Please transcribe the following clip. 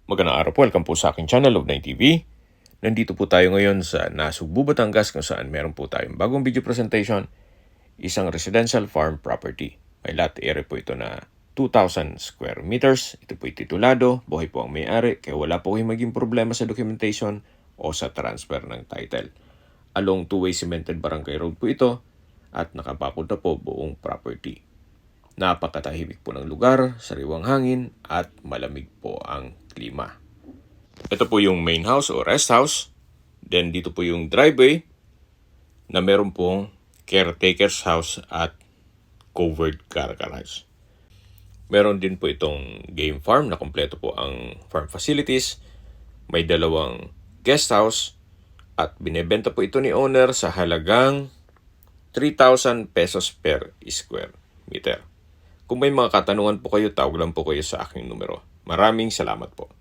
Magandang araw po, welcome po sa aking channel, Love9 TV. Nandito po tayo ngayon sa Nasugbu, Batangas kung saan meron po tayong bagong video presentation, isang residential farm property. May lot area po ito na 2,000 square meters. Ito po titulado, buhay po ang may-ari, kaya wala po kayong maging problema sa documentation o sa transfer ng title. Along two-way cemented barangay road po ito at nakabakod na po buong property. Napakatahimik po ng lugar, sariwang hangin at malamig po ang klima. Ito po yung main house o rest house. Then dito po yung driveway na meron pong caretaker's house at covered car garage. Meron din po itong game farm na kompleto po ang farm facilities. May dalawang guest house at binebenta po ito ni owner sa halagang 3,000 pesos per square meter. Kung may mga katanungan po kayo, tawag lang po kayo sa aking numero. Maraming salamat po.